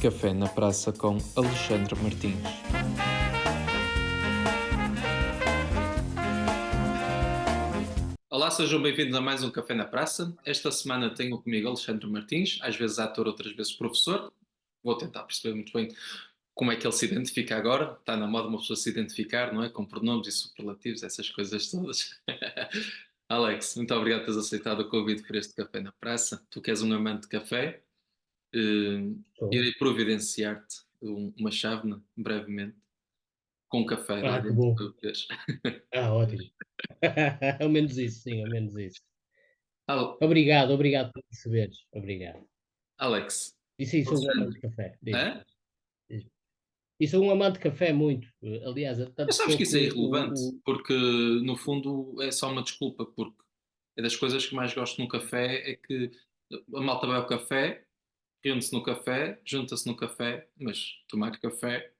Café na Praça com Alexandre Martins. Olá, sejam bem-vindos a mais um Café na Praça. Esta semana tenho comigo Alexandre Martins, às vezes ator, outras vezes professor. Vou tentar perceber muito bem como é que ele se identifica agora. Está na moda uma pessoa se identificar, não é? Com pronomes e superlativos, essas coisas todas. Alex, muito obrigado por teres aceitado o convite para este Café na Praça. Tu que és um amante de café, eh, Sou. irei providenciar-te uma chávena, brevemente, com café lá Que dentro bom. para beberes. Ótimo. Ao menos isso, sim, ao menos isso. Al- Obrigado, obrigado por perceberes. Obrigado. Alex, E sim, sou um amante Alexandre, de café. Diz, hã? diz. E sou um amante de café muito. Aliás, Mas tanto sabes sou que que isso é irrelevante, porque no fundo é só uma desculpa, porque é das coisas que mais gosto no café é que a malta vai ao café, reúne-se no café, junta-se no café, mas tomar café.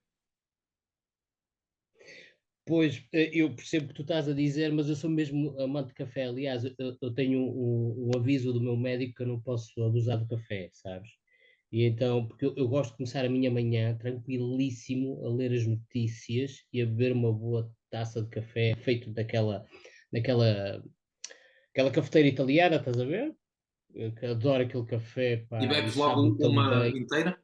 pois, eu percebo o que tu estás a dizer, mas eu sou mesmo amante de café. Aliás, eu tenho um aviso do meu médico que eu não posso abusar do café, sabes? E então, porque eu gosto de começar a minha manhã tranquilíssimo a ler as notícias e a beber uma boa taça de café feito daquela aquela cafeteira italiana, estás a ver? Eu que adoro aquele café, E pá, e bebes sabe-me logo tão uma bem. inteira?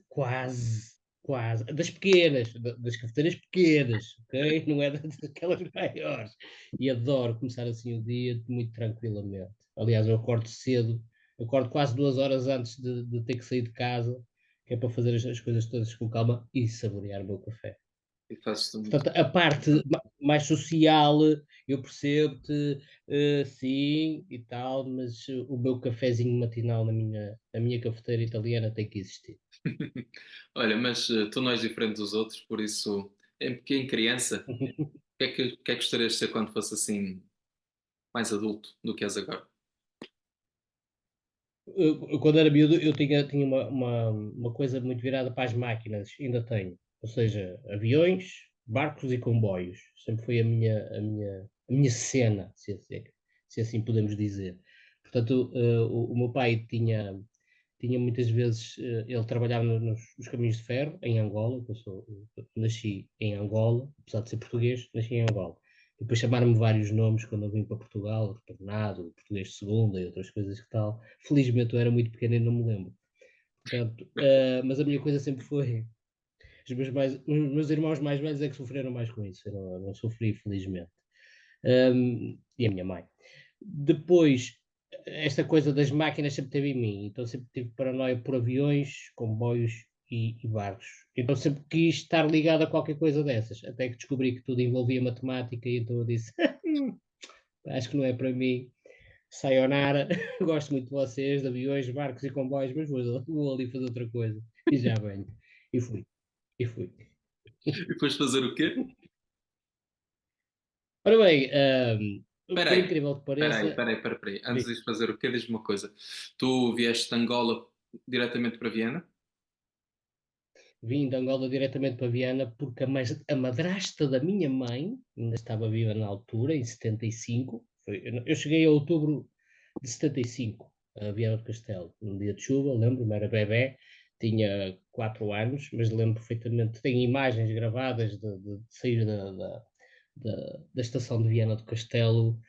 Quase, quase. Das pequenas, das cafeteiras pequenas, ok? Não é daquelas maiores. E adoro começar assim o dia muito tranquilamente. Aliás, eu acordo cedo, acordo quase 2 horas antes de ter que sair de casa, que é para fazer as coisas todas com calma e saborear o meu café. E fazes-te muito. Portanto, a parte mais social, eu percebo-te, sim e tal, mas o meu cafezinho matinal na minha cafeteira italiana tem que existir. Olha, mas tu não és diferente dos outros, por isso, em criança, o que é que gostarias de ser quando fosse assim mais adulto do que és agora? Eu quando era miúdo, eu tinha uma coisa muito virada para as máquinas, ainda tenho. Ou seja, aviões, barcos e comboios. Sempre foi a minha cena, se assim podemos dizer. Portanto, o meu pai tinha muitas vezes, ele trabalhava nos caminhos de ferro, em Angola, que eu nasci em Angola, apesar de ser português, nasci em Angola. Depois chamaram-me vários nomes quando eu vim para Portugal, retornado, português de segunda e outras coisas que tal. Felizmente eu era muito pequeno e não me lembro. Portanto, mas a minha coisa sempre foi. Os meus irmãos mais velhos é que sofreram mais com isso. Eu não sofri, felizmente. E a minha mãe. Depois, esta coisa das máquinas sempre teve em mim, então sempre tive paranoia por aviões, comboios e barcos. Então sempre quis estar ligado a qualquer coisa dessas, até que descobri que tudo envolvia matemática e então eu disse, acho que não é para mim. Sayonara, gosto muito de vocês, de aviões, barcos e comboios, mas vou ali fazer outra coisa e já venho. E fui, e fui. E depois fazer o quê? Ora bem, Espera por aí, incrível que espera aí, pareça, espera aí, espera aí. Antes diz. de fazer o quê, diz-me uma coisa. Tu vieste de Angola diretamente para Viena? Vim de Angola diretamente para Viana porque a madrasta da minha mãe ainda estava viva na altura, em 75. Eu cheguei a outubro de 75 a Viana do Castelo, num dia de chuva, lembro-me, era bebé, tinha 4 anos, mas lembro perfeitamente, tenho imagens gravadas de sair da estação de Viana do Castelo,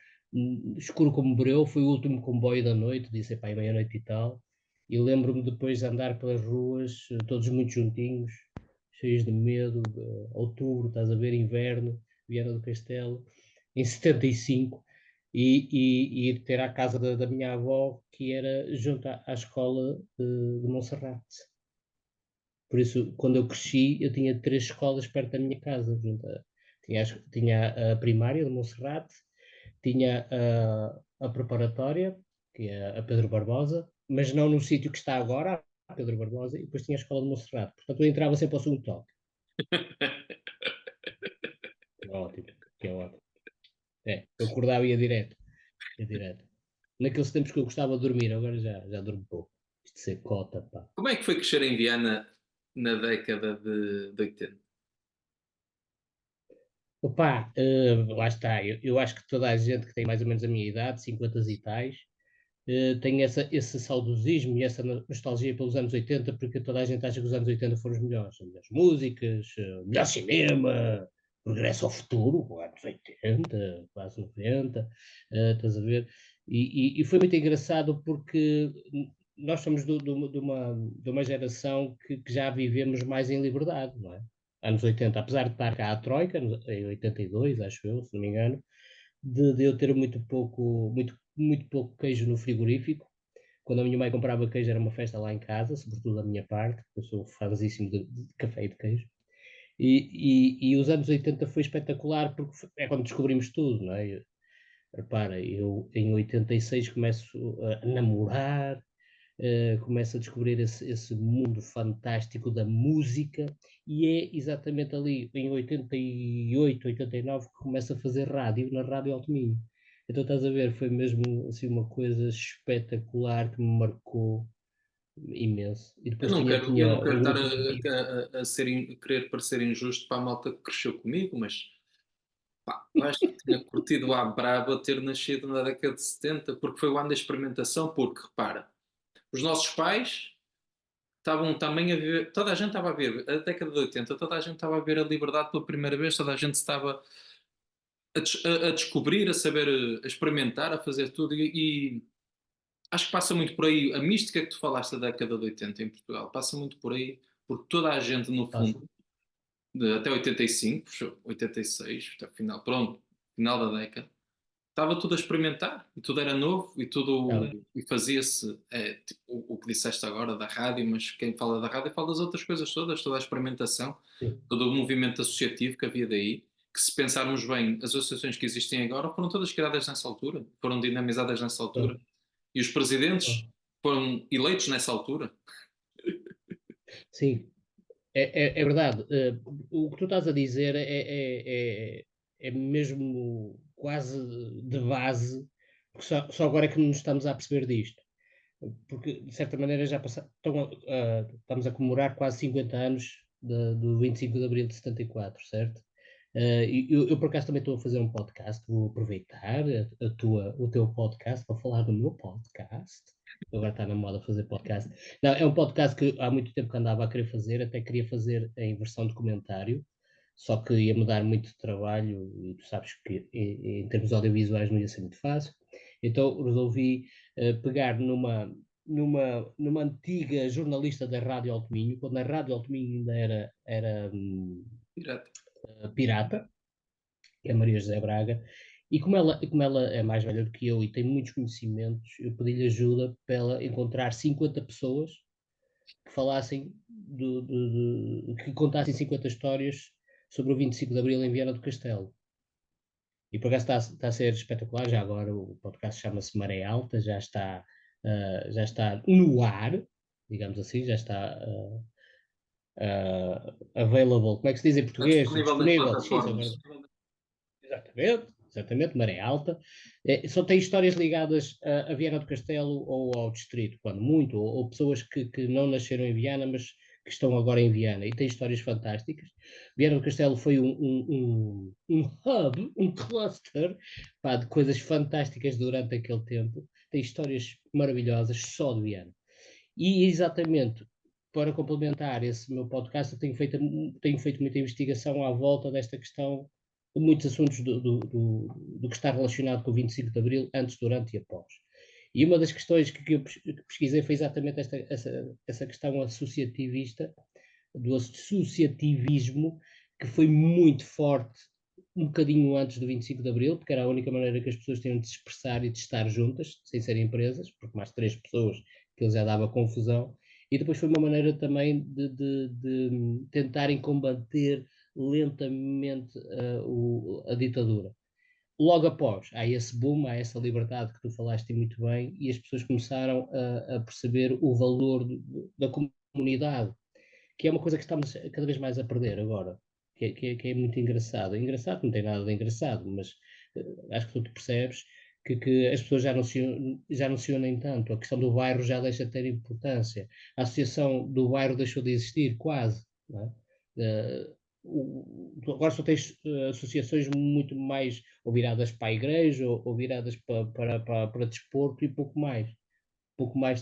escuro como breu, foi o último comboio da noite, disse, pá, meia-noite e tal, e lembro-me depois de andar pelas ruas, todos muito juntinhos, cheios de medo, outubro, estás a ver, inverno, Viana do Castelo, em 75, e ir ter à casa da minha avó, que era junto à escola de Monserrate. Por isso, quando eu cresci, eu tinha 3 escolas perto da minha casa. Tinha a primária de Monserrate, tinha a preparatória, que é a Pedro Barbosa, mas não no sítio que está agora, a Pedro Barbosa, e depois tinha a escola de Monserrate. Portanto, eu entrava sempre ao segundo toque. Que é ótimo, que é ótimo. Eu acordava e ia direto. Naqueles tempos que eu gostava de dormir, agora já durmo pouco. Isto de ser cota, pá. Como é que foi crescer em Viena na década de 80? Opa, lá está. Eu acho que toda a gente que tem mais ou menos a minha idade, 50 e tais, tenho esse saudosismo e essa nostalgia pelos anos 80, porque toda a gente acha que os anos 80 foram os melhores. As melhores músicas, melhor cinema, Regresso ao Futuro, anos 80, quase 90, estás a ver? E foi muito engraçado porque nós somos de uma geração que já vivemos mais em liberdade, não é? Anos 80, apesar de estar cá a Troika, em 82, acho eu, se não me engano, de eu ter muito pouco queijo no frigorífico. Quando a minha mãe comprava queijo era uma festa lá em casa, sobretudo da minha parte, eu sou fãzíssimo de café e de queijo. E os anos 80 foi espetacular porque é quando descobrimos tudo, não é? Repara, eu em 86 começo a namorar, começa a descobrir esse mundo fantástico da música, e é exatamente ali em 88, 89 que começa a fazer rádio, na Rádio Alto Minho. Então estás a ver, foi mesmo assim uma coisa espetacular que me marcou imenso. E Eu depois não tinha, quero, eu não tinha quero um estar grupo de amigos. a ser, a querer parecer injusto para a malta que cresceu comigo, mas pá, eu acho que tinha curtido à braba ter nascido na década de 70, porque foi o ano da experimentação, porque repara, os nossos pais estavam também a ver, toda a gente estava a ver, a década de 80, toda a gente estava a ver a liberdade pela primeira vez, toda a gente estava a descobrir, a saber, a experimentar, a fazer tudo, e acho que passa muito por aí, a mística que tu falaste da década de 80 em Portugal, passa muito por aí, porque toda a gente, no Passa. fundo, até 85, 86, até o final, pronto, final da década, estava tudo a experimentar, e tudo era novo, e tudo, Estava. e fazia-se, tipo, o que disseste agora da rádio, mas quem fala da rádio fala das outras coisas todas, toda a experimentação, Sim. todo o movimento associativo que havia daí, que se pensarmos bem, as associações que existem agora foram todas criadas nessa altura, foram dinamizadas nessa altura, Pronto. e os presidentes Pronto. foram eleitos nessa altura. Sim, é verdade. O que tu estás a dizer é mesmo quase de base, porque só agora é que nos estamos a perceber disto. Porque, de certa maneira, estamos a comemorar quase 50 anos do 25 de Abril de 74, certo? E eu, por acaso, também estou a fazer um podcast, vou aproveitar o teu podcast para falar do meu podcast. Agora está na moda fazer podcast. Não, é um podcast que há muito tempo que andava a querer fazer, até queria fazer em versão documentário, só que ia-me dar muito trabalho e tu sabes que em termos audiovisuais não ia ser muito fácil. Então resolvi pegar numa antiga jornalista da Rádio Alto Minho, quando a Rádio Alto Minho ainda era Direto. pirata, que é a Maria José Braga, e como ela é mais velha do que eu e tem muitos conhecimentos, eu pedi-lhe ajuda para ela encontrar 50 pessoas que falassem, que contassem 50 histórias sobre o 25 de Abril em Viana do Castelo. E por acaso está a ser espetacular, já agora o podcast chama-se Maré Alta, já está no ar, digamos assim, já está available, como é que se diz em Está português? disponível nas Disponível, X, agora. plataformas. Exatamente, Maré Alta. Só tem histórias ligadas a Viana do Castelo ou ao distrito, quando muito, ou pessoas que não nasceram em Viana, mas que estão agora em Viana, e tem histórias fantásticas. Viana do Castelo foi um hub, um cluster, pá, de coisas fantásticas durante aquele tempo. Tem histórias maravilhosas só de Viana. E exatamente para complementar esse meu podcast, eu tenho feito muita investigação à volta desta questão de muitos assuntos do que está relacionado com o 25 de Abril, antes, durante e após. E uma das questões que eu pesquisei foi exatamente essa questão associativista, do associativismo, que foi muito forte um bocadinho antes do 25 de Abril, porque era a única maneira que as pessoas tinham de se expressar e de estar juntas, sem serem presas, porque mais três pessoas que ele já dava confusão. E depois foi uma maneira também de tentarem combater lentamente a ditadura. Logo após, há esse boom, há essa liberdade que tu falaste muito bem, e as pessoas começaram a perceber o valor da comunidade, que é uma coisa que estamos cada vez mais a perder agora, que é muito engraçado. Engraçado não tem nada de engraçado, mas acho que tu te percebes que as pessoas já não se unem tanto, a questão do bairro já deixa de ter importância, a associação do bairro deixou de existir, quase, não é? tu agora só tens associações muito mais ou viradas para a igreja ou viradas para desporto e pouco mais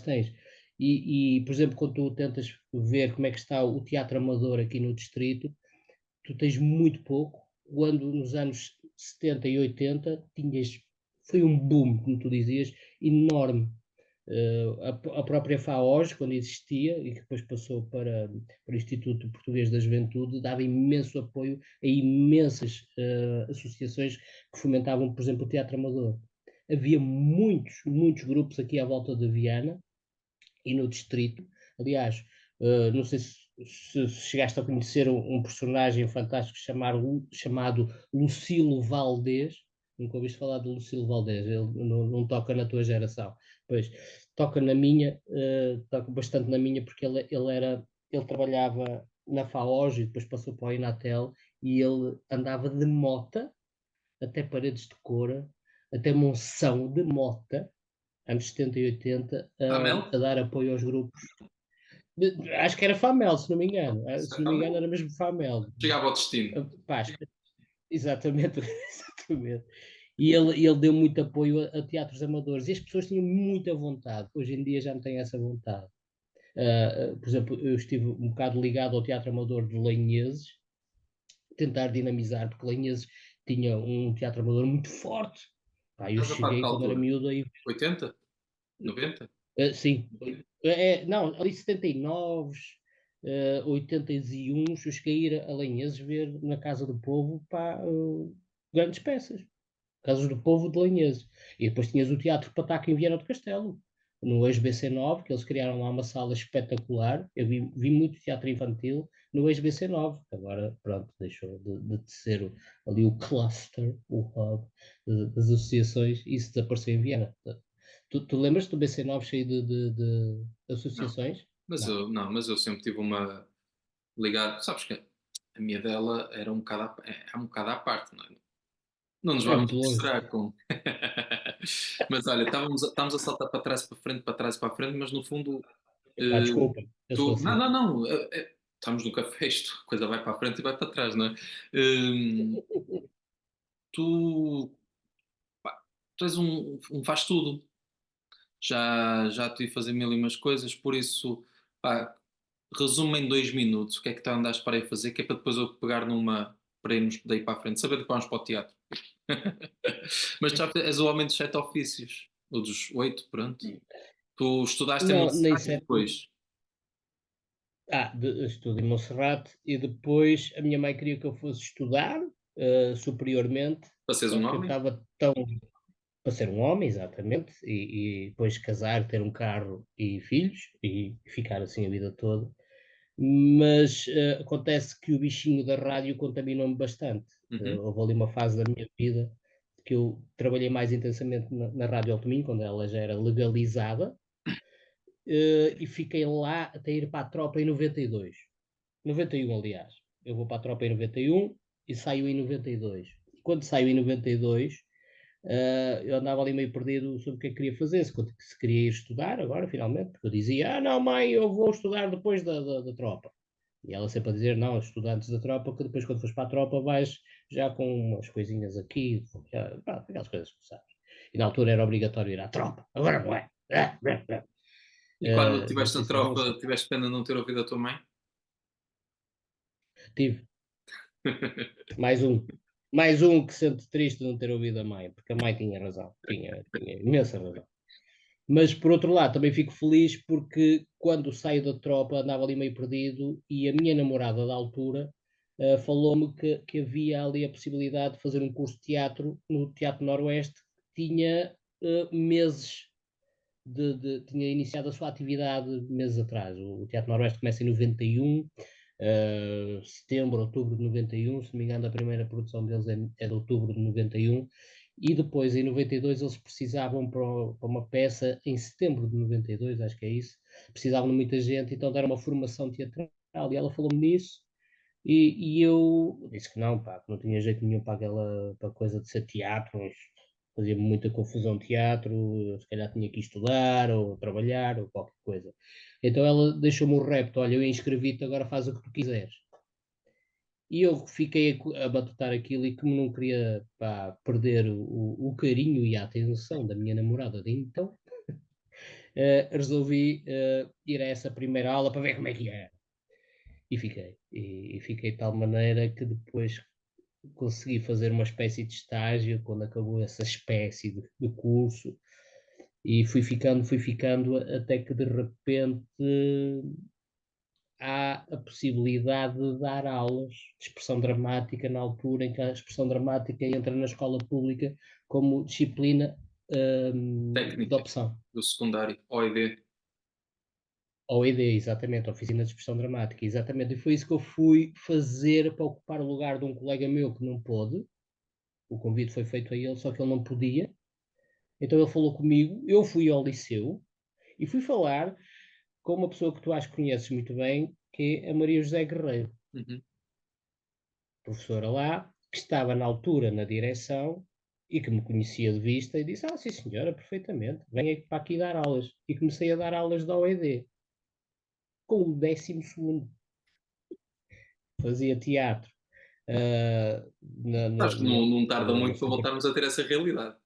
tens. Por exemplo, quando tu tentas ver como é que está o teatro amador aqui no distrito, tu tens muito pouco, quando nos anos 70 e 80 tinhas, foi um boom, como tu dizias, enorme. A própria FAOS, quando existia e que depois passou para o Instituto Português da Juventude, dava imenso apoio a imensas associações que fomentavam, por exemplo, o teatro amador. Havia muitos grupos aqui à volta de Viana e no distrito. Aliás, não sei se chegaste a conhecer um personagem fantástico chamado Lucilo Valdés. Nunca ouviste falar de Lucilo Valdés, ele não toca na tua geração. Pois, toca na minha, toca bastante na minha, porque ele trabalhava na FAOJ e depois passou para o Inatel e ele andava de mota até Paredes de Coura, até Monção de mota, anos 70 e 80, Amel? a dar apoio aos grupos. Acho que era Famel, se não me engano. Se não me engano, era mesmo Famel. Chegava ao destino. Pá, exatamente, exatamente. E ele deu muito apoio a teatros amadores e as pessoas tinham muita vontade. Hoje em dia já não têm essa vontade. Por exemplo, eu estive um bocado ligado ao teatro amador de Lanheses, tentar dinamizar, porque Lanheses tinha um teatro amador muito forte. Pá, eu Estás a falar de que cheguei quando era altura? miúdo aí. 80? 90? Sim, não, ali 79, 81, eu cheguei a ir a Lanheses ver na Casa do Povo pá, grandes peças. Casas do Povo de Lanheses. E depois tinhas o Teatro Pataca em Viana do Castelo, no ex-BC9, que eles criaram lá uma sala espetacular. Eu vi muito teatro infantil no ex-BC9, que agora, pronto, deixou de ser ali o cluster, o hub das associações, e isso desapareceu em Viana. Tu lembras do BC9 cheio de Não. associações? Não. Mas eu sempre tive uma ligada. Sabes que a minha dela era um bocado é um bocado à parte, não é? Não nos É vamos muito longe. mostrar com. Mas olha, estávamos a saltar para trás, para trás, para a frente, mas no fundo, Pá, eh, desculpa, eu sou não, assim. não, não. Estamos no café, isto, a coisa vai para a frente e vai para trás, não é? Eh, tu, pá, tu és um faz-tudo. Já te vi fazer mil e umas coisas, por isso, pá, resume em 2 minutos o que é que tu andaste para aí fazer, que é para depois eu pegar numa para irmos daí para a frente, saber de que vamos para o teatro. Mas já és o homem dos sete ofícios, ou dos oito, pronto. Tu estudaste em Não, nem Monserrate sei. depois, Estudo em Monserrate e depois a minha mãe queria que eu fosse estudar superiormente, para seres só um que eu homem. estava tão para ser um homem, exatamente, e depois casar, ter um carro e filhos e ficar assim a vida toda. Mas acontece que o bichinho da rádio contaminou-me bastante. Uhum. Houve ali uma fase da minha vida que eu trabalhei mais intensamente na Rádio Alto quando ela já era legalizada, e fiquei lá até ir para a tropa em 92. 91, aliás. Eu vou para a tropa em 91 e saio em 92. Quando saio em 92, eu andava ali meio perdido sobre o que é que queria fazer, se queria ir estudar agora, finalmente, porque eu dizia, não mãe, eu vou estudar depois da tropa. E ela sempre a dizer, não, estuda antes da tropa, que depois quando fores para a tropa vais já com umas coisinhas aqui, aquelas coisas que tu sabes. E na altura era obrigatório ir à tropa, agora não é. E quando Não estiveste sei na se os tropa, tiveste pena de não ter ouvido a tua mãe? tive mais um. Mais um que sente triste de não ter ouvido a mãe, porque a mãe tinha razão, tinha imensa razão. Mas por outro lado, também fico feliz porque quando saio da tropa andava ali meio perdido e a minha namorada da altura falou-me que havia ali a possibilidade de fazer um curso de teatro no Teatro Noroeste, que tinha meses tinha iniciado a sua atividade meses atrás. O Teatro Noroeste começa em 91, setembro, outubro de 91, se não me engano, a primeira produção deles é de outubro de 91, e depois em 92 eles precisavam para uma peça em setembro de 92, acho que é isso, precisavam de muita gente, então deram uma formação teatral e ela falou-me nisso. E eu disse que não, pá, que não tinha jeito nenhum para para a coisa de ser teatro, fazia muita confusão teatro, eu se calhar tinha que estudar ou trabalhar ou qualquer coisa. Então ela deixou-me o repto, olha, eu inscrevi-te, agora faz o que tu quiseres. E eu fiquei a batutar aquilo e como não queria, pá, perder o carinho e a atenção da minha namorada de então, resolvi, ir a essa primeira aula para ver como é que era. E fiquei. E fiquei de tal maneira que depois consegui fazer uma espécie de estágio quando acabou essa espécie de curso e fui ficando até que de repente há a possibilidade de dar aulas de expressão dramática na altura em que a expressão dramática entra na escola pública como disciplina de Técnica opção. do secundário, OED. OED, exatamente, Oficina de Expressão Dramática, exatamente. E foi isso que eu fui fazer para ocupar o lugar de um colega meu que não pôde. O convite foi feito a ele, só que ele não podia. Então ele falou comigo, eu fui ao liceu e fui falar com uma pessoa que tu acho que conheces muito bem, que é a Maria José Guerreiro, Uhum. professora lá, que estava na altura na direção e que me conhecia de vista e disse: Ah, sim senhora, perfeitamente, venha para aqui dar aulas. E comecei a dar aulas da OED, com o 12º. Fazia teatro. Acho que não tarda No muito para centro. voltarmos a ter essa realidade.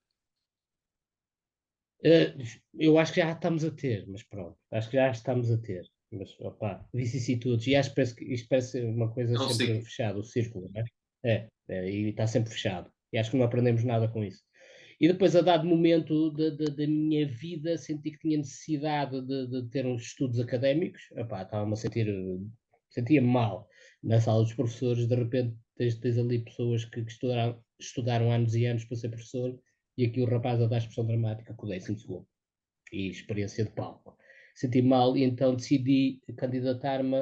Uh, eu acho que já estamos a ter, mas pronto, acho que já estamos a ter. Mas, opá, vicissitudes, e acho que parece que isto parece uma coisa É um sempre ciclo. fechada, o círculo, não é? E está sempre fechado. E acho que não aprendemos nada com isso. E depois, a dado momento da minha vida, senti que tinha necessidade de ter uns estudos académicos. Opá, estava-me a sentir, sentia-me mal na sala dos professores. De repente, tens ali pessoas que estudaram anos e anos para ser professor, e aqui o rapaz a dar expressão dramática com o 12º e experiência de palco. Senti mal e então decidi candidatar-me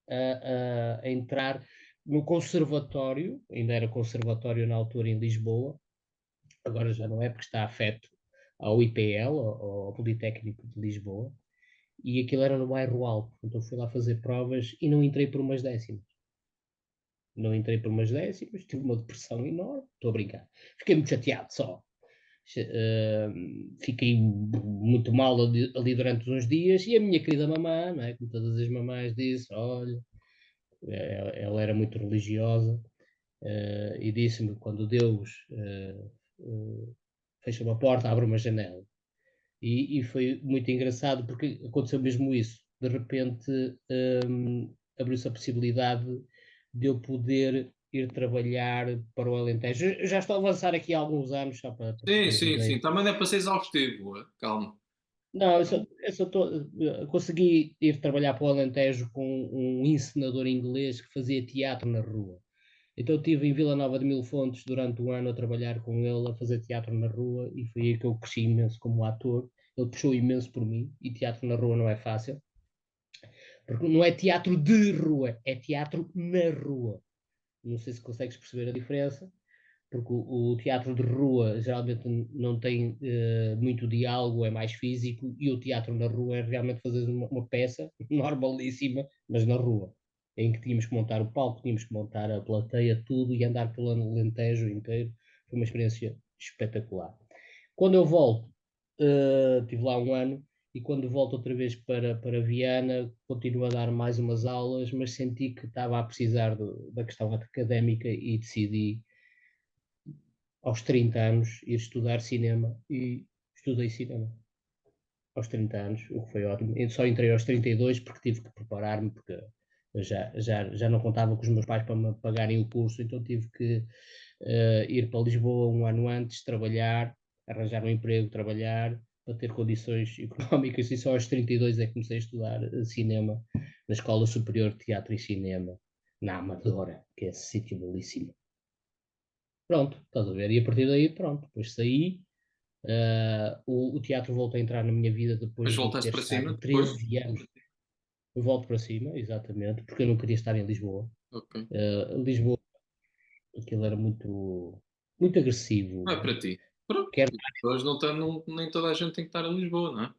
a entrar no conservatório, ainda era conservatório na altura em Lisboa, agora já não é porque está afeto ao IPL, ao Politécnico de Lisboa, e aquilo era no bairro Alto, então fui lá fazer provas e não entrei por umas décimas. Não entrei por umas décimas, tive uma depressão enorme, estou a brincar. Fiquei muito chateado só, fiquei muito mal ali durante uns dias e a minha querida mamã, não é? Como todas as mamães, disse: Olha, ela era muito religiosa e disse-me: quando Deus fecha uma porta, abre uma janela. E foi muito engraçado porque aconteceu mesmo isso. De repente abriu-se a possibilidade de eu poder ir trabalhar para o Alentejo. Eu já estou a avançar aqui há alguns anos, só para Sim, teres sim, sim. ideia. Também não é para ser exaustivo. Calma. Não, consegui ir trabalhar para o Alentejo com um encenador inglês que fazia teatro na rua. Então eu estive em Vila Nova de Mil Fontes durante um ano a trabalhar com ele, a fazer teatro na rua, e foi aí que eu cresci imenso como ator. Ele puxou imenso por mim, e teatro na rua não é fácil, porque não é teatro de rua, é teatro na rua. Não sei se consegues perceber a diferença, porque o teatro de rua geralmente não tem muito diálogo, é mais físico, e o teatro na rua é realmente fazer uma peça normalíssima, mas na rua, em que tínhamos que montar o palco, tínhamos que montar a plateia, tudo, e andar pelo Alentejo inteiro. Foi uma experiência espetacular. Quando eu volto, estive lá um ano, e quando volto outra vez para Viana, continuo a dar mais umas aulas, mas senti que estava a precisar da questão académica e decidi aos 30 anos, ir estudar cinema e estudei cinema aos 30 anos, o que foi ótimo. Eu só entrei aos 32 porque tive que preparar-me, porque eu já não contava com os meus pais para me pagarem o curso, então tive que ir para Lisboa um ano antes, trabalhar, arranjar um emprego, trabalhar, para ter condições económicas, e só aos 32 é que comecei a estudar cinema na Escola Superior de Teatro e Cinema, na Amadora, que é esse sítio belíssimo. Pronto, estás a ver? E a partir daí, pronto, depois saí. O teatro voltou a entrar na minha vida depois Mas de voltaste ter para cima estado depois? 13 anos. Eu volto para cima, exatamente, porque eu não queria estar em Lisboa. Ok. Lisboa, aquilo era muito, muito Não é agressivo. para ti. Pronto. Quer... Hoje nem toda a gente tem que estar em Lisboa, não é?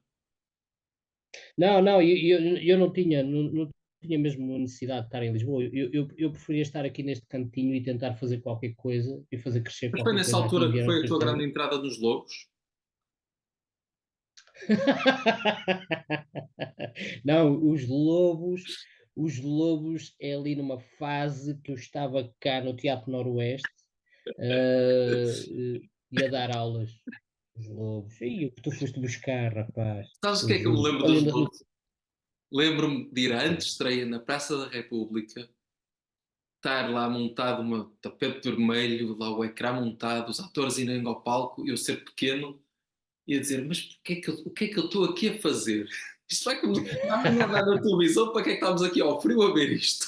Não, não, eu não tinha, não tinha mesmo necessidade de estar em Lisboa. Eu preferia estar aqui neste cantinho e tentar fazer qualquer coisa e fazer crescer Mas foi qualquer nessa coisa aqui em altura que Viana do foi a tua Castelo. grande entrada nos Lobos? Não, os lobos Os Lobos é ali numa fase que eu estava cá no Teatro Noroeste, e a dar aulas. Os Lobos. E o que tu foste buscar, rapaz? Sabes o que é Os que eu me Lobos. lembro Olha, dos ainda Lobos? Lembro-me de ir à sim. antestreia na Praça da República, estar lá montado um tapete vermelho, lá o ecrã montado, os atores irem ao palco, eu ser pequeno e a dizer, mas o que é que eu estou aqui a fazer? Isto vai como amanhã dar na televisão, para que é que estamos aqui ao frio a ver isto?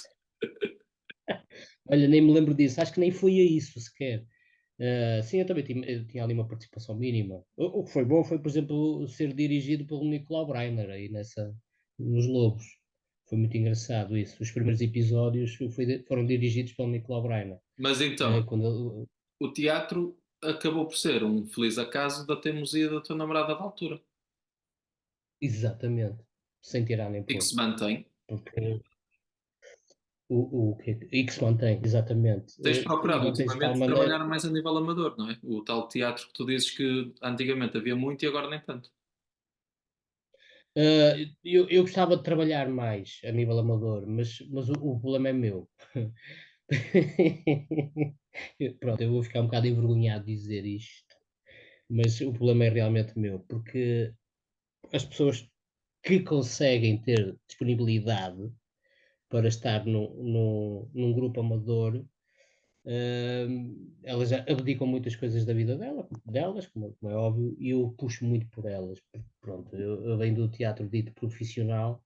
Olha, nem me lembro disso. Acho que nem foi a isso sequer. Sim, eu tinha ali uma participação mínima. O que foi bom foi, por exemplo, ser dirigido pelo Nicolau Breiner aí nos Lobos. Foi muito engraçado isso. Os primeiros episódios foram dirigidos pelo Nicolau Breiner. Mas então, Quando ele- o teatro acabou por ser um feliz acaso da teimosia da tua namorada da altura exatamente, sem tirar nem e que pôr. se mantém. Porque e que se mantém, exatamente. Tens procurado Mantém-se de tal ultimamente maneira. trabalhar mais a nível amador, não é? O tal teatro que tu dizes que antigamente havia muito e agora nem tanto. Eu gostava de trabalhar mais a nível amador, mas o problema é meu. Pronto, eu vou ficar um bocado envergonhado de dizer isto, mas o problema é realmente meu, porque as pessoas que conseguem ter disponibilidade para estar num grupo amador, elas já abdicam muitas coisas da vida delas, como é óbvio, e eu puxo muito por elas. Porque, pronto, eu venho do teatro dito profissional,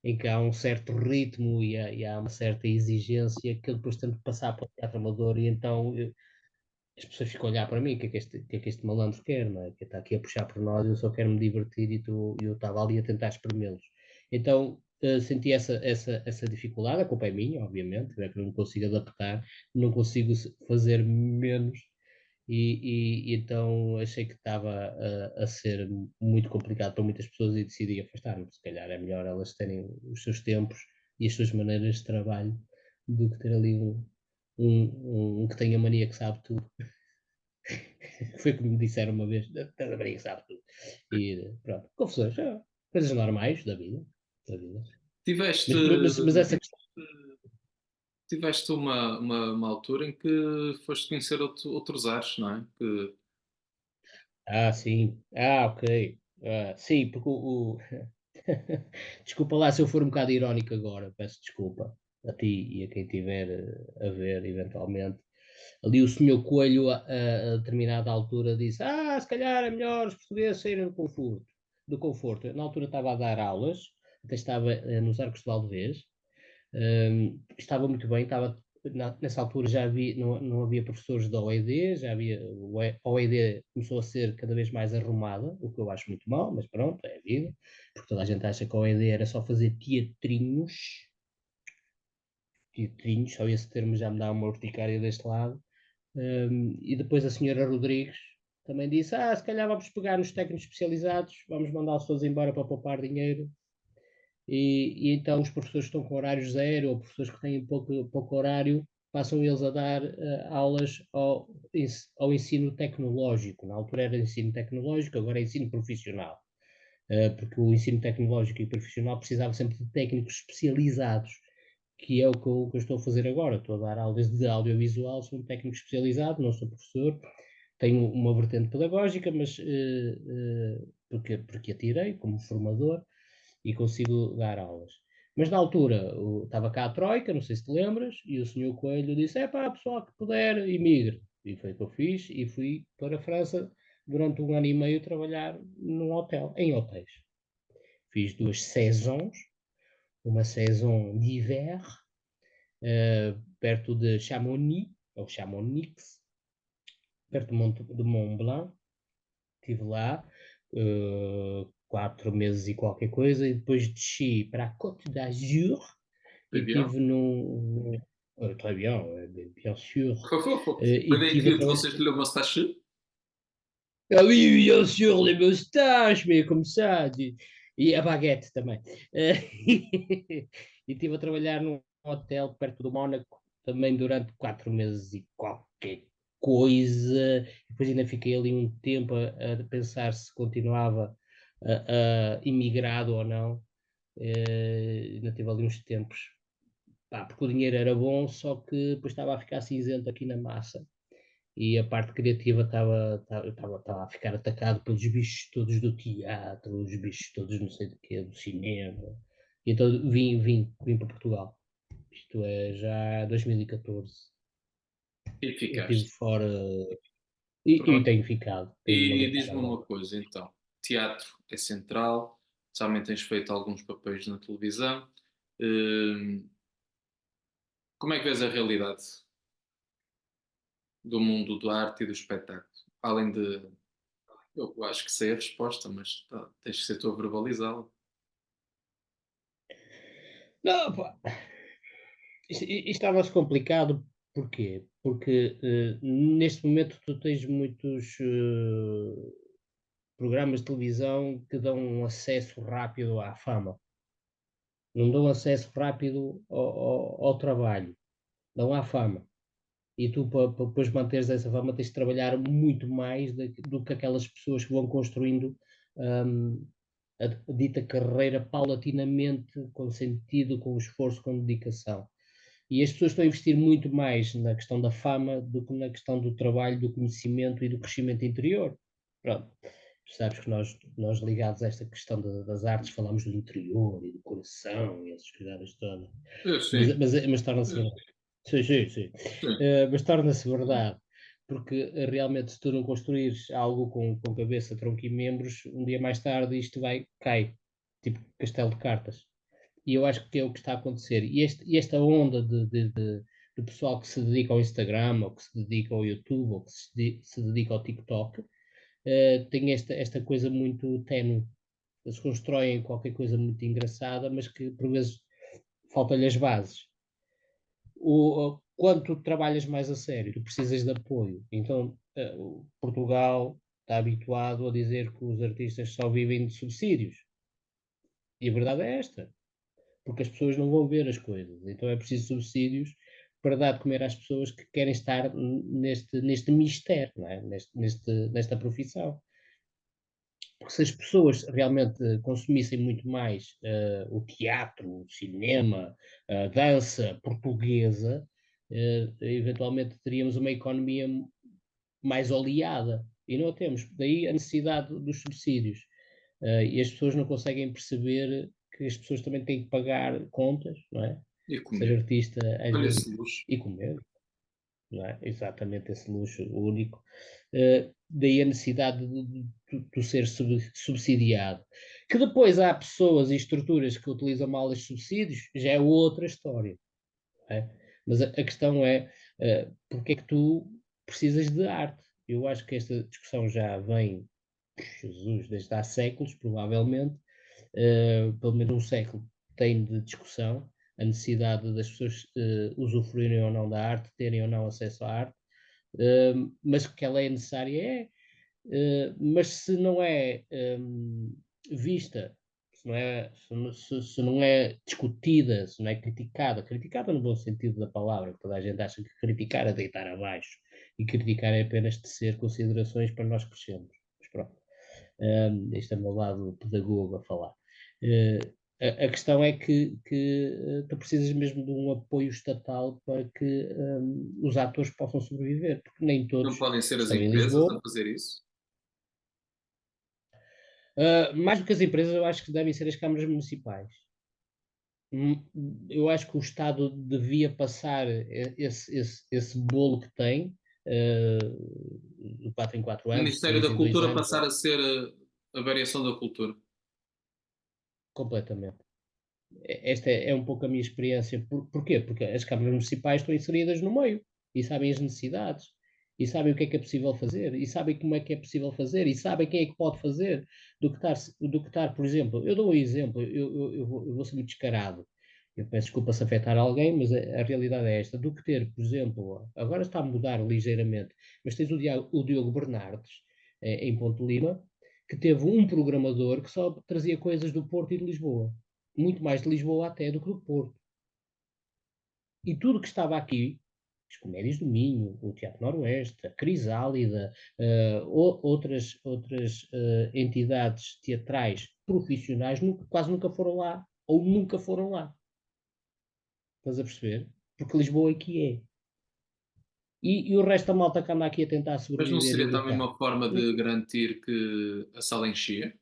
em que há um certo ritmo e há uma certa exigência que eu depois tenho de passar para o teatro amador, e então as pessoas ficam a olhar para mim, o que é que este malandro quer, não é? Que está aqui a puxar por nós, eu só quero me divertir e eu estava ali a tentar espremê-los. Então senti essa dificuldade, a culpa é minha, obviamente, é que eu não me consigo adaptar, não consigo fazer menos, e então achei que estava a ser muito complicado para muitas pessoas e decidi afastar-me. Se calhar é melhor elas terem os seus tempos e as suas maneiras de trabalho do que ter ali um que tenha mania que sabe tudo. Foi como me disseram uma vez, estás a ver, sabe tudo. E pronto, confusões, coisas normais da vida. Tiveste, Mas essa questão. tiveste uma altura em que foste conhecer outros ares, não é? Que Sim. Ok. Sim, porque desculpa lá se eu for um bocado irónico agora, peço desculpa a ti e a quem tiver a ver eventualmente. Ali o senhor Coelho, a determinada altura, disse: se calhar é melhor os portugueses saírem do conforto. Eu, na altura estava a dar aulas, até estava nos Arcos de Valdevez. Estava muito bem, nessa altura já havia, não havia professores da OED, já havia, a OED começou a ser cada vez mais arrumada, o que eu acho muito mal, mas pronto, é a vida, porque toda a gente acha que a OED era só fazer teatrinhos, só esse termo já me dá uma urticária deste lado. E depois a senhora Rodrigues também disse: se calhar vamos pegar nos técnicos especializados, vamos mandá-los todos embora para poupar dinheiro. E então os professores que estão com horário zero, ou professores que têm pouco horário, passam eles a dar aulas ao ensino tecnológico. Na altura era ensino tecnológico, agora é ensino profissional. Porque o ensino tecnológico e profissional precisava sempre de técnicos especializados, que é o que eu estou a fazer agora. Estou a dar aulas de audiovisual, sou um técnico especializado, não sou professor, tenho uma vertente pedagógica, mas porque a tirei como formador e consigo dar aulas. Mas na altura estava cá a Troika, não sei se te lembras, e o senhor Coelho disse: é pá, pessoal que puder, imigre. E foi o que eu fiz e fui para a França durante 1 ano e meio trabalhar num hotel, em hotéis. Fiz 2 saisons, uma saison d'hiver, perto de Chamonix, ou Chamonix, perto de Mont Blanc. Estive lá 4 meses e qualquer coisa, e depois desci para a Côte d'Azur e foi bien. estive très bien, bien sûr. Foi E daí estive a que te trabalhar. vocês lhe Mustache? Ah oui, bien sûr, les moustaches, mais comme ça. E a baguete também. E estive a trabalhar num hotel perto do Mónaco também durante 4 meses e qualquer coisa. Depois ainda fiquei ali um tempo a pensar se continuava imigrado ou não. ainda tive ali uns tempos, pá, porque o dinheiro era bom, só que depois estava a ficar cinzento aqui na massa e a parte criativa estava a ficar atacado pelos bichos todos do teatro, os bichos todos não sei do quê, do cinema. E então vim para Portugal. Isto é já 2014. E Eu estive ficaste. fora e Pronto. tenho ficado, tenho-me E agarrado diz-me à uma bola. coisa, então. Teatro é central, somente tens feito alguns papéis na televisão. Hum, Como é que vês a realidade do mundo da arte e do espetáculo? Além de. Eu acho que sei a resposta, mas tens que ser tu a verbalizá-la. Não, pá, isto estava-se complicado, porquê? Porque neste momento tu tens muitos programas de televisão que dão um acesso rápido à fama, não dão acesso rápido ao trabalho, dão à fama. E tu, para depois manteres essa fama, tens de trabalhar muito mais do que aquelas pessoas que vão construindo hum, a dita carreira paulatinamente, com sentido, com esforço, com dedicação. E as pessoas estão a investir muito mais na questão da fama do que na questão do trabalho, do conhecimento e do crescimento interior. Pronto. Tu sabes que nós ligados a esta questão das artes, falamos do interior e do coração e essas coisas todas. Sim, Mas torna-se verdade. Sim, sim, sim. sim. Mas torna-se verdade. Porque realmente, se tu não construires algo com cabeça, tronco e membros, um dia mais tarde isto cai, tipo castelo de cartas. E eu acho que é o que está a acontecer. E esta onda de pessoal que se dedica ao Instagram, ou que se dedica ao YouTube, ou que se dedica ao TikTok, tem esta coisa muito ténue. Eles constroem qualquer coisa muito engraçada, mas que por vezes faltam-lhe as bases. Quando tu trabalhas mais a sério, tu precisas de apoio. Então, Portugal está habituado a dizer que os artistas só vivem de subsídios. E a verdade é esta, porque as pessoas não vão ver as coisas. Então é preciso subsídios para dar de comer às pessoas que querem estar neste mistério, não é? Nesta profissão. Porque se as pessoas realmente consumissem muito mais o teatro, o cinema, a dança portuguesa, eventualmente teríamos uma economia mais oleada. E não a temos. Daí a necessidade dos subsídios. E as pessoas não conseguem perceber que as pessoas também têm que pagar contas, não é? E Ser comer. artista, às Olha vezes, esse luxo. e comer, não é? Exatamente esse luxo único. Daí a necessidade de ser subsidiado. Que depois há pessoas e estruturas que utilizam mal os subsídios, já é outra história. Não é? Mas a questão é, porque é que tu precisas de arte? Eu acho que esta discussão já vem, Jesus, desde há séculos, provavelmente, pelo menos um século, tem de discussão a necessidade das pessoas usufruírem ou não da arte, terem ou não acesso à arte, mas que ela é necessária, mas se não é vista, se não é discutida, se não é criticada no bom sentido da palavra, que toda a gente acha que criticar é deitar abaixo e criticar é apenas tecer considerações para nós crescermos. Mas pronto, este é o meu lado pedagogo a falar. Uh, a questão é que tu precisas mesmo de um apoio estatal para que os atores possam sobreviver, porque nem todos Não podem ser as estão em empresas a Lisboa. fazer isso? Mais do que as empresas, eu acho que devem ser as câmaras municipais. Eu acho que o Estado devia passar esse bolo que tem, de 4 em 4 O anos, de Ministério 2 da em 2 Cultura anos, passar a ser a variação da cultura. completamente. Esta é um pouco a minha experiência. Porquê? Porque as câmaras municipais estão inseridas no meio e sabem as necessidades e sabem o que é possível fazer e sabem como é que é possível fazer e sabem quem é que pode fazer do que estar, por exemplo, eu dou um exemplo, eu vou ser muito descarado. Eu peço desculpa se afetar alguém, mas a realidade é esta. Do que ter, por exemplo, agora está a mudar ligeiramente, mas tens o Diogo Bernardes, em Ponte Lima, que teve um programador que só trazia coisas do Porto e de Lisboa, muito mais de Lisboa até do que do Porto. E tudo que estava aqui, as Comédias do Minho, o Teatro Noroeste, a Crisálida, outras entidades teatrais profissionais, quase nunca foram lá ou nunca foram lá. Estás a perceber? Porque Lisboa aqui é. E o resto da malta que anda aqui a tentar Mas não sobreviver e seria também lutar. uma forma Ni- de garantir que a sala enchia?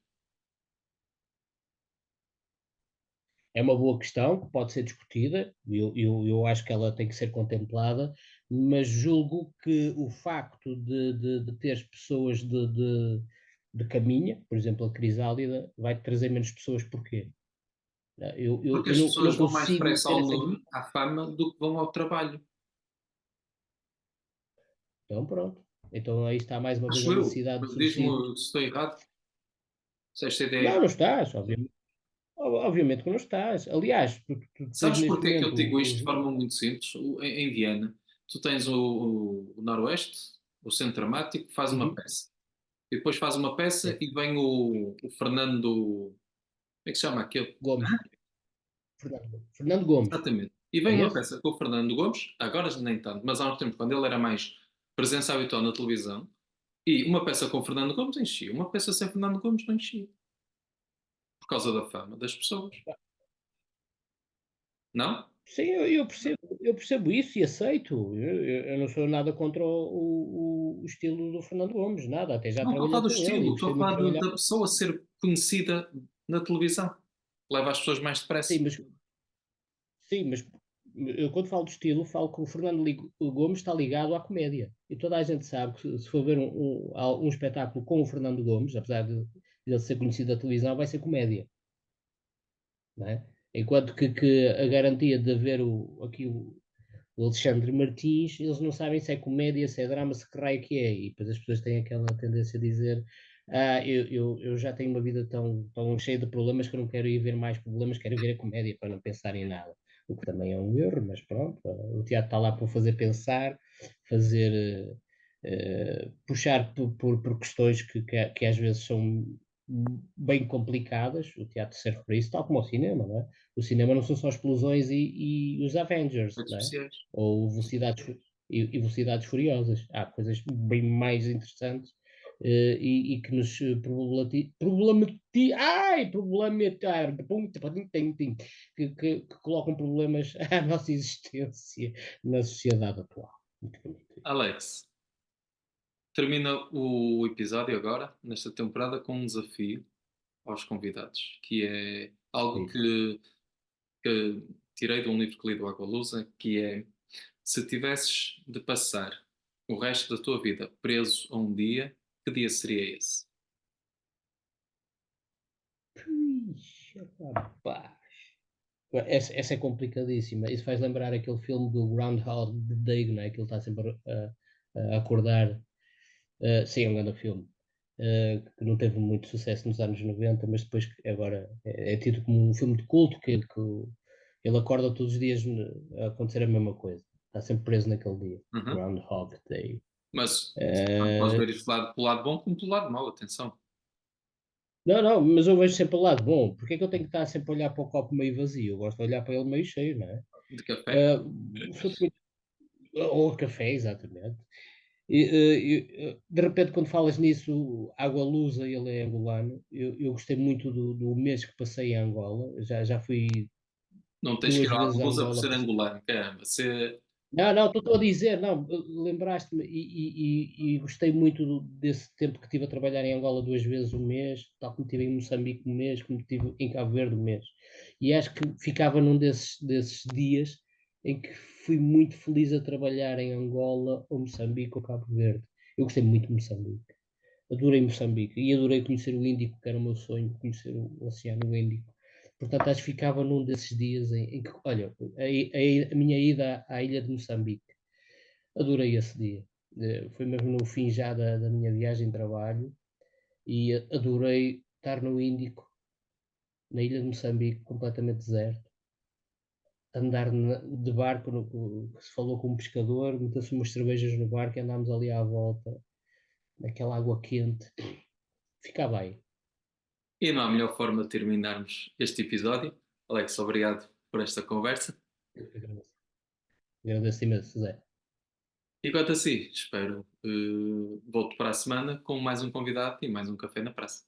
É uma boa questão que pode ser discutida, eu acho que ela tem que ser contemplada, mas julgo que o facto de teres pessoas de caminha, por exemplo, a Crisálida, vai trazer menos pessoas, porquê? Porque Eu as não pessoas vão mais consigo depressa ter ao essa. lume, à fama, do que vão ao trabalho. Então pronto. Então aí está mais uma vez a Acho eu. necessidade de Mas subsídio. diz-me se estou errado, se esta ideia é Não, não errada. estás, obviamente que não estás. Aliás, tu tens Sabes neste porque é que eu momento te digo isto de forma muito simples? Em Viena, tu tens o Noroeste, o Centro Dramático, faz uma Uhum, peça. E depois faz uma peça certo. e vem o Fernando. Como é que se chama aquele? Gomes, Fernando Gomes, Exatamente. E é vem uma esse? peça com o Fernando Gomes, agora já nem tanto, mas há uns tempos, quando ele era mais presença habitual na televisão, e uma peça com o Fernando Gomes enchia, uma peça sem Fernando Gomes não enchia, por causa da fama das pessoas. Não? Sim, eu percebo isso e aceito. Eu não sou nada contra o estilo do Fernando Gomes, nada. Até já Não estou a falar trabalhei do com ele e estilo, estou gostei a muito de falar trabalhar. da pessoa ser conhecida na televisão. Leva as pessoas mais depressa. Sim, mas Sim, mas eu quando falo de estilo, falo que o o Gomes está ligado à comédia. E toda a gente sabe que se for ver um espetáculo com o Fernando Gomes, apesar de ele ser conhecido da televisão, vai ser comédia, não é? Enquanto que a garantia de haver o Alexandre Martins, eles não sabem se é comédia, se é drama, se que raio que é. E depois as pessoas têm aquela tendência a dizer: eu já tenho uma vida tão cheia de problemas que eu não quero ir ver mais problemas, quero ir ver a comédia para não pensar em nada. O que também é um erro, mas pronto, o teatro está lá para fazer pensar, fazer. Puxar por questões que às vezes são bem complicadas, o teatro serve para isso, tal como o cinema, não é? O cinema não são só explosões e os Avengers, Efeitos não é? especiais. Ou e Velocidades Furiosas. Há coisas bem mais interessantes e que nos que colocam problemas à nossa existência na sociedade atual. Muito bonito. Alex, termina o episódio agora, nesta temporada, com um desafio aos convidados, que é algo Diz. que tirei de um livro que li do Agualusa, que é: se tivesses de passar o resto da tua vida preso a um dia, que dia seria esse? Puxa, rapaz. Essa é complicadíssima. Isso faz lembrar aquele filme do Groundhog Day, não é? Que ele está sempre a acordar. Sim, é um grande filme. Que não teve muito sucesso nos anos 90, mas depois agora é tido como um filme de culto que ele acorda todos os dias a acontecer a mesma coisa. Está sempre preso naquele dia. Uhum. Groundhog Day. Mas tanto podes Eh, ver isto pelo lado bom como pelo lado mau, atenção. não, não, mas eu vejo sempre o lado bom. Porque é que eu tenho que estar sempre a olhar para o copo meio vazio? Eu gosto de olhar para ele meio cheio, não é? De café? Eh, sou muito- ou café, exatamente. De repente, quando falas nisso, Água Lusa, ele é angolano. Eu gostei muito do mês que passei em Angola. Já fui Não tens que duas ir à vezes a Lusa por Angola. ser angolano, caramba. Se... Não, não, estou a dizer, não, lembraste-me e gostei muito desse tempo que estive a trabalhar em Angola duas vezes um mês, tal como estive em Moçambique um mês, como estive em Cabo Verde um mês. E acho que ficava num desses dias em que fui muito feliz a trabalhar em Angola, ou Moçambique, ou Cabo Verde. Eu gostei muito de Moçambique. Adorei Moçambique e adorei conhecer o Índico, que era o meu sonho, conhecer o Oceano Índico. Portanto, acho que ficava num desses dias em que, olha, a minha ida à ilha de Moçambique, adorei esse dia. Foi mesmo no fim já da minha viagem de trabalho e adorei estar no Índico, na ilha de Moçambique, completamente deserto, andar de barco, que se falou com um pescador, meteu-se umas cervejas no barco e andámos ali à volta, naquela água quente, ficava aí. E não há melhor forma de terminarmos este episódio. Alex, obrigado por esta conversa. Eu que agradeço. Agradeço imenso, Zé. E quanto a si, espero volto para a semana com mais um convidado e mais um café na praça.